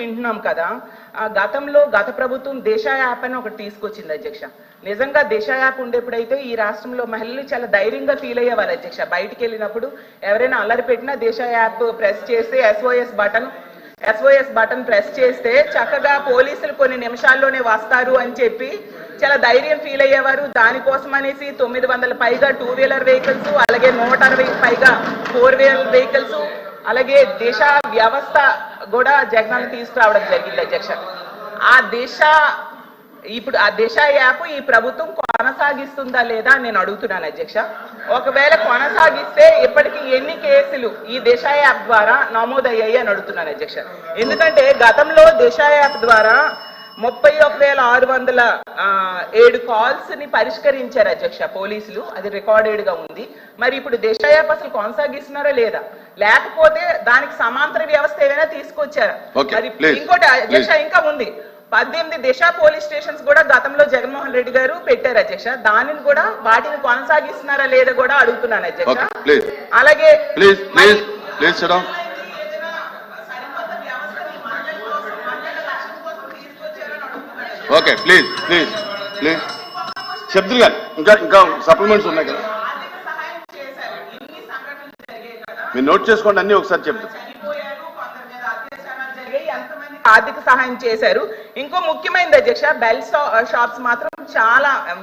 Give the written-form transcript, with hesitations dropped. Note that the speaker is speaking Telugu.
వింటున్నాం కదా. గతంలో గత ప్రభుత్వం దిశ యాప్ అని ఒకటి తీసుకొచ్చింది అధ్యక్ష. నిజంగా దిశ యాప్ ఉండేప్పుడైతే ఈ రాష్ట్రంలో మహిళలు చాలా ధైర్యంగా ఫీల్ అయ్యేవారు అధ్యక్ష. బయటికి వెళ్ళినప్పుడు ఎవరైనా అల్లరి పెట్టినా దిశ యాప్ ప్రెస్ చేస్తే ఎస్ఓఎస్ బటన్ ప్రెస్ చేస్తే చక్కగా పోలీసులు కొన్ని నిమిషాల్లోనే వస్తారు అని చెప్పి చాలా ధైర్యం ఫీల్ అయ్యేవారు. దానికోసం అనేసి 900 పైగా 2 వీలర్ వెహికల్స్, అలాగే 160 పైగా 4 వీలర్ వెహికల్స్, అలాగే దిశ వ్యవస్థ కూడా జగనన్న తీసుకురావడం జరిగింది అధ్యక్ష. ఇప్పుడు ఆ దిశ యాప్ ఈ ప్రభుత్వం కొనసాగిస్తుందా లేదా నేను అడుగుతున్నాను అధ్యక్ష. ఒకవేళ కొనసాగిస్తే ఇప్పటికీ ఎన్ని కేసులు ఈ దిశ యాప్ ద్వారా నమోదయ్యాయి అని అడుగుతున్నాను అధ్యక్ష. ఎందుకంటే గతంలో దిశ యాప్ ద్వారా 31,607 కాల్స్ ని పరిష్కరించారు అధ్యక్ష పోలీసులు. అది రికార్డెడ్ గా ఉంది. మరి ఇప్పుడు దిశ యాప్ అసలు కొనసాగిస్తున్నారా లేదా, లేకపోతే దానికి సమాంతర వ్యవస్థ ఏమైనా తీసుకొచ్చారా? మరి ఇంకోటి అధ్యక్ష ఇంకా ఉంది, 18 దిశ పోలీస్ స్టేషన్స్ కూడా గతంలో జగన్మోహన్ రెడ్డి గారు పెట్టారు అధ్యక్ష. దానిని కూడా వాటిని కొనసాగిస్తున్నారా లేదా కూడా అడుగుతున్నాను అధ్యక్ష. అలాగే ఓకే ప్లీజ్ ప్లీజ్ ప్లీజ్ చెప్తురు గారు ఇంకా సప్లిమెంట్స్ ఉన్నాయి కదా, మీరు నోట్ చేసుకోండి అన్ని ఒకసారి చెప్తారు. ఆర్థిక సహాయం చేశారు. ఇంకో ముఖ్యమైనది అధ్యక్ష, బెల్ షాప్స్ మాత్రం చాలా